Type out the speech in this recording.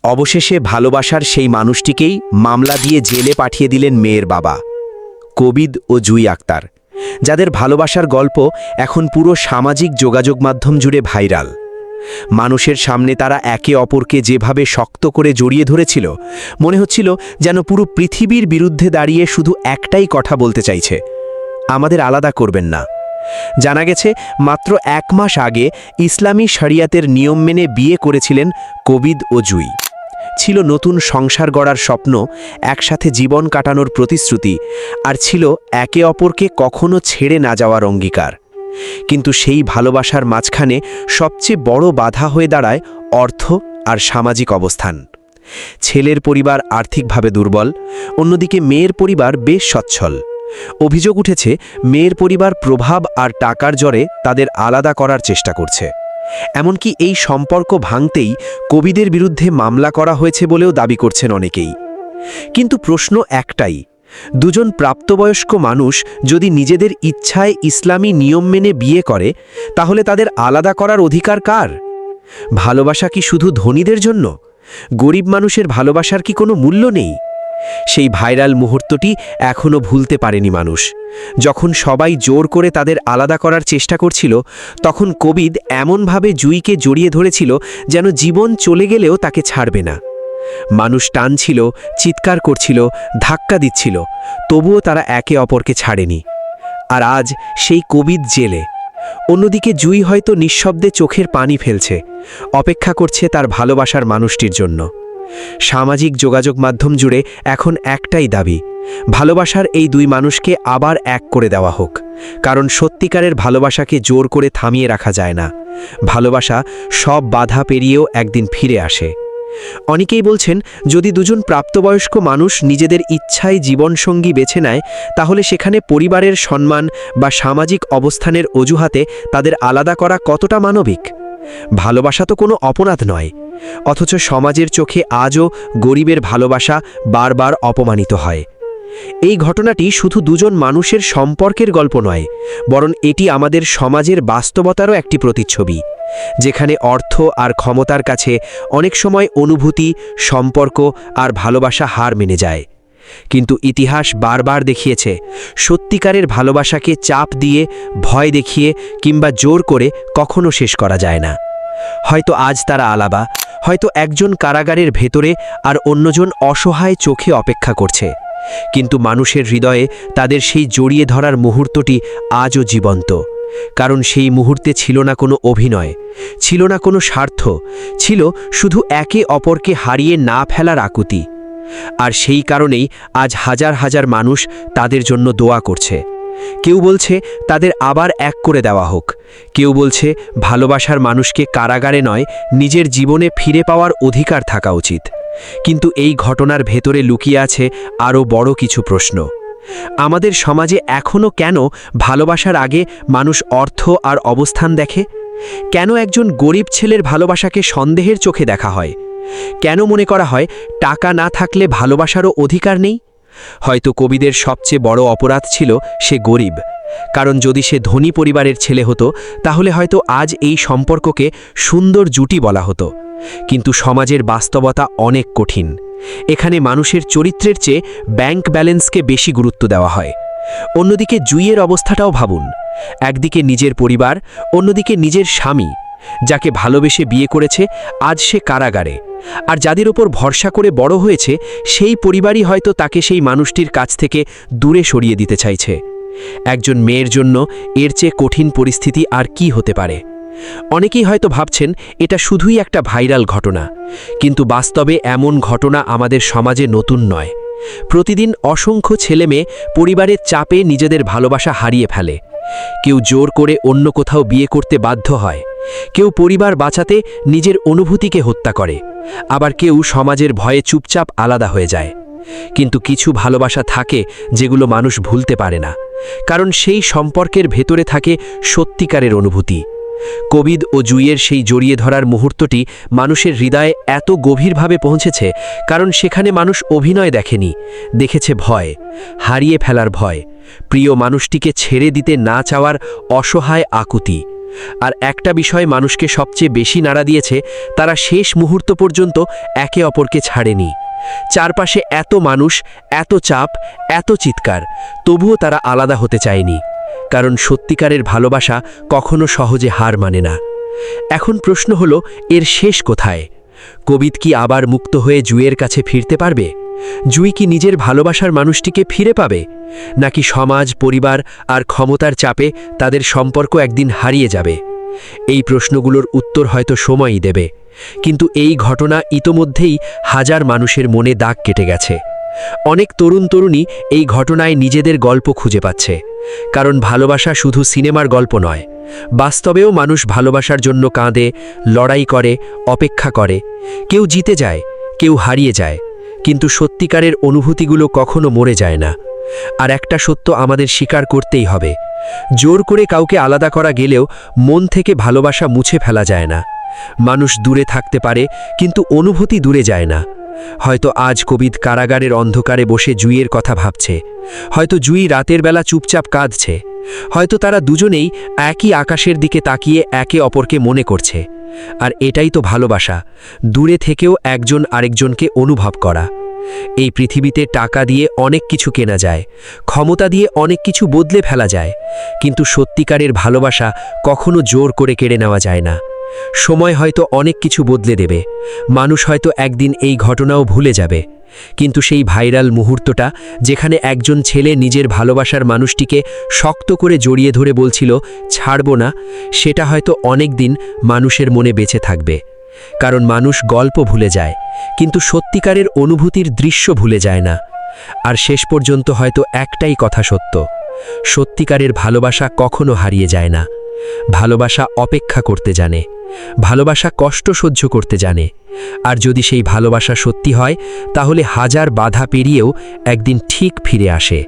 অবশেষে ভালোবাসার সেই মানুষটিকেই মামলা দিয়ে জেলে পাঠিয়ে দিলেন মেয়ের বাবা, কবিদ ও জুই আক্তার, যাদের ভালোবাসার গল্প এখন পুরো সামাজিক যোগাযোগ মাধ্যম জুড়ে ভাইরাল। মানুষের সামনে তারা একে অপরকে যেভাবে শক্ত করে জড়িয়ে ধরেছিল, মনে হচ্ছিল যেন পুরো পৃথিবীর বিরুদ্ধে দাঁড়িয়ে শুধু একটাই কথা বলতে চাইছে, আমাদের আলাদা করবেন না। জানা গেছে মাত্র 1 মাস আগে ইসলামী শরিয়াতের নিয়ম মেনে বিয়ে করেছিলেন কবিদ ও জুই। ছিল নতুন সংসার গড়ার স্বপ্ন, একসাথে জীবন কাটানোর প্রতিশ্রুতি, আর ছিল একে অপরকে কখনো ছেড়ে না যাওয়ার অঙ্গীকার। কিন্তু সেই ভালোবাসার মাঝখানে সবচেয়ে বড় বাধা হয়ে দাঁড়ায় অর্থ আর সামাজিক অবস্থান। ছেলের পরিবার আর্থিকভাবে দুর্বল, অন্যদিকে মেয়ের পরিবার বেশ সচ্ছল। অভিযোগ উঠেছে মেয়ের পরিবার প্রভাব আর টাকার জোরে তাদের আলাদা করার চেষ্টা করছে। এমনকি এই সম্পর্ক ভাঙতেই কবিদের বিরুদ্ধে মামলা করা হয়েছে বলেও দাবি করছেন অনেকেই। কিন্তু প্রশ্ন একটাই, দুজন প্রাপ্তবয়স্ক মানুষ যদি নিজেদের ইচ্ছায় ইসলামী নিয়ম মেনে বিয়ে করে, তাহলে তাদের আলাদা করার অধিকার কার? ভালোবাসা কি শুধু ধনীদের জন্য? গরিব মানুষের ভালোবাসার কি কোনো মূল্য নেই? সেই ভাইরাল মুহূর্তটি এখনও ভুলতে পারেনি মানুষ। যখন সবাই জোর করে তাদের আলাদা করার চেষ্টা করছিল, তখন কবিদ এমনভাবে জুইকে জড়িয়ে ধরেছিল যেন জীবন চলে গেলেও তাকে ছাড়বে না। মানুষ টানছিল, চিৎকার করছিল, ধাক্কা দিচ্ছিল, তবুও তারা একে অপরকে ছাড়েনি। আর আজ সেই কবিদ জেলে। অন্যদিকে জুই হয়তো নিঃশব্দে চোখের পানি ফেলছে, অপেক্ষা করছে তার ভালোবাসার মানুষটির জন্য। সামাজিক যোগাযোগ মাধ্যম জুড়ে এখন একটাই দাবি, ভালোবাসার এই দুই মানুষকে আবার এক করে দেওয়া হোক। কারণ সত্যিকারের ভালোবাসাকে জোর করে থামিয়ে রাখা যায় না। ভালোবাসা সব বাধা পেরিয়েও একদিন ফিরে আসে। অনেকেই বলছেন, যদি দুজন প্রাপ্তবয়স্ক মানুষ নিজেদের ইচ্ছায় জীবনসঙ্গী বেছে নেয়, তাহলে সেখানে পরিবারের সম্মান বা সামাজিক অবস্থানের অজুহাতে তাদের আলাদা করা কতটা মানবিক? ভালোবাসা তো কোনো অপরাধ নয়, অথচ সমাজের চোখে আজও গরিবের ভালোবাসা বারবার অপমানিত হয়। এই ঘটনাটি শুধু দুজন মানুষের সম্পর্কের গল্প নয়, বরং এটি আমাদের সমাজের বাস্তবতারও একটি প্রতিচ্ছবি, যেখানে অর্থ আর ক্ষমতার কাছে অনেক সময় অনুভূতি, সম্পর্ক আর ভালোবাসা হার মেনে যায়। কিন্তু ইতিহাস বারবার দেখিয়েছে, সত্যিকারের ভালোবাসাকে চাপ দিয়ে, ভয় দেখিয়ে কিংবা জোর করে কখনো শেষ করা যায় না। হয়তো আজ তারা আলাদা, হয়তো একজন কারাগারের ভেতরে আর অন্যজন অসহায় চোখে অপেক্ষা করছে, কিন্তু মানুষের হৃদয়ে তাদের সেই জড়িয়ে ধরার মুহূর্তটি আজও জীবন্ত। কারণ সেই মুহূর্তে ছিল না কোনো অভিনয়, ছিল না কোনো স্বার্থ, ছিল শুধু একে অপরকে হারিয়ে না ফেলার আকুতি। আর সেই কারণেই আজ হাজার হাজার মানুষ তাদের জন্য দোয়া করছে। কেউ বলছে তাদের আবার এক করে দেওয়া হোক, কেউ বলছে ভালোবাসার মানুষকে কারাগারে নয়, নিজের জীবনে ফিরে পাওয়ার অধিকার থাকা উচিত। কিন্তু এই ঘটনার ভেতরে লুকিয়ে আছে আরও বড় কিছু প্রশ্ন। আমাদের সমাজে এখনও কেন ভালোবাসার আগে মানুষ অর্থ আর অবস্থান দেখে? কেন একজন গরিব ছেলের ভালোবাসাকে সন্দেহের চোখে দেখা হয়? কেন মনে করা হয় টাকা না থাকলে ভালোবাসারও অধিকার নেই? হয়তো কবিদের সবচেয়ে বড় অপরাধ ছিল সে গরিব। কারণ যদি সে ধনী পরিবারের ছেলে হতো, তাহলে হয়তো আজ এই সম্পর্ককে সুন্দর জুটি বলা হতো। কিন্তু সমাজের বাস্তবতা অনেক কঠিন। এখানে মানুষের চরিত্রের চেয়ে ব্যাংক ব্যালেন্সকে বেশি গুরুত্ব দেওয়া হয়। অন্যদিকে জুইয়ের অবস্থাটাও ভাবুন, একদিকে নিজের পরিবার, অন্যদিকে নিজের স্বামী, যাকে ভালোবেসে বিয়ে করেছে, আজ সে কারাগারে। আর যাদের ওপর ভরসা করে বড় হয়েছে, সেই পরিবারই হয়তো তাকে সেই মানুষটির কাছ থেকে দূরে সরিয়ে দিতে চাইছে। একজন মেয়ের জন্য এর চেয়ে কঠিন পরিস্থিতি আর কি হতে পারে? অনেকেই হয়তো ভাবছেন এটা শুধুই একটা ভাইরাল ঘটনা, কিন্তু বাস্তবে এমন ঘটনা আমাদের সমাজে নতুন নয়। প্রতিদিন অসংখ্য ছেলেমেয়ে পরিবারের চাপে নিজেদের ভালোবাসা হারিয়ে ফেলে। কেউ জোর করে অন্য কোথাও বিয়ে করতে বাধ্য হয়, কেউ পরিবার বাঁচাতে নিজের অনুভূতিকে হত্যা করে, আবার কেউ সমাজের ভয়ে চুপচাপ আলাদা হয়ে যায়। কিন্তু কিছু ভালোবাসা থাকে যেগুলো মানুষ ভুলতে পারে না, কারণ সেই সম্পর্কের ভেতরে থাকে সত্যিকারের অনুভূতি। কবিদ ও জুইয়ের সেই জড়িয়ে ধরার মুহূর্তটি মানুষের হৃদয়ে এত গভীরভাবে পৌঁছেছে, কারণ সেখানে মানুষ অভিনয় দেখেনি, দেখেছে ভয়, হারিয়ে ফেলার ভয়, প্রিয় মানুষটিকে ছেড়ে দিতে না চাওয়ার অসহায় আকুতি। আর একটা বিষয় মানুষকে সবচেয়ে বেশি নাড়া দিয়েছে, তারা শেষ মুহূর্ত পর্যন্ত একে অপরকে ছাড়েনি। চারপাশে এত মানুষ, এত চাপ, এত চিৎকার, তবুও তারা আলাদা হতে চায়নি, কারণ সত্যিকারের ভালোবাসা কখনো সহজে হার মানে না। এখন প্রশ্ন হলো, এর শেষ কোথায়? কবিদ কি আবার মুক্ত হয়ে জুঁইয়ের কাছে ফিরতে পারবে? জুঁই কি নিজের ভালোবাসার মানুষটিকে ফিরে পাবে, নাকি সমাজ, পরিবার আর ক্ষমতার চাপে তাদের সম্পর্ক একদিন হারিয়ে যাবে? এই প্রশ্নগুলোর উত্তর হয়তো সময়ই দেবে, কিন্তু এই ঘটনা ইতোমধ্যেই হাজার মানুষের মনে দাগ কেটে গেছে। অনেক তরুণ তরুণী এই ঘটনায় নিজেদের গল্প খুঁজে পাচ্ছে, কারণ ভালোবাসা শুধু সিনেমার গল্প নয়, বাস্তবেও মানুষ ভালোবাসার জন্য কাঁদে, লড়াই করে, অপেক্ষা করে। কেউ জিতে যায়, কেউ হারিয়ে যায়, কিন্তু সত্যিকারের অনুভূতিগুলো কখনো মরে যায় না। আর একটা সত্য আমাদের স্বীকার করতেই হবে, জোর করে কাউকে আলাদা করা গেলেও মন থেকে ভালোবাসা মুছে ফেলা যায় না। মানুষ দূরে থাকতে পারে, কিন্তু অনুভূতি দূরে যায় না। হয়তো আজ কবিদ কারাগারের অন্ধকারে বসে জুঁইয়ের কথা ভাবছে, হয়তো জুঁই রাতের বেলা চুপচাপ কাঁদছে, হয়তো তারা দুজনেই একই আকাশের দিকে তাকিয়ে একে অপরকে মনে করছে। আর এটাই তো ভালোবাসা, দূরে থেকেও একজন আরেকজনকে অনুভব করা। এই পৃথিবীতে টাকা দিয়ে অনেক কিছু কেনা যায়, ক্ষমতা দিয়ে অনেক কিছু বদলে ফেলা যায়, কিন্তু সত্যিকারের ভালোবাসা কখনো জোর করে কেড়ে নেওয়া যায় না। সময় হয়তো অনেক কিছু বদলে দেবে, মানুষ হয়তো একদিন এই ঘটনাও ভুলে যাবে, কিন্তু সেই ভাইরাল মুহূর্তটা যেখানে একজন ছেলে নিজের ভালোবাসার মানুষটিকে শক্ত করে জড়িয়ে ধরে বলছিল ছাড়ব না, সেটা হয়তো অনেক দিন মানুষের মনে বেঁচে থাকবে। কারণ মানুষ গল্প ভুলে যায়, কিন্তু সত্যিকারের অনুভূতির দৃশ্য ভুলে যায় না। আর শেষ পর্যন্ত হয়তো একটাই কথা সত্য, সত্যিকারের ভালোবাসা কখনো হারিয়ে যায় না। ভালোবাসা অপেক্ষা করতে জানে, ভালোবাসা কষ্ট সহ্য করতে জানে। আর যদি সেই ভালোবাসা সত্যি হয়, তাহলে হাজার বাধা পেরিয়েও একদিন ঠিক ফিরে আসে।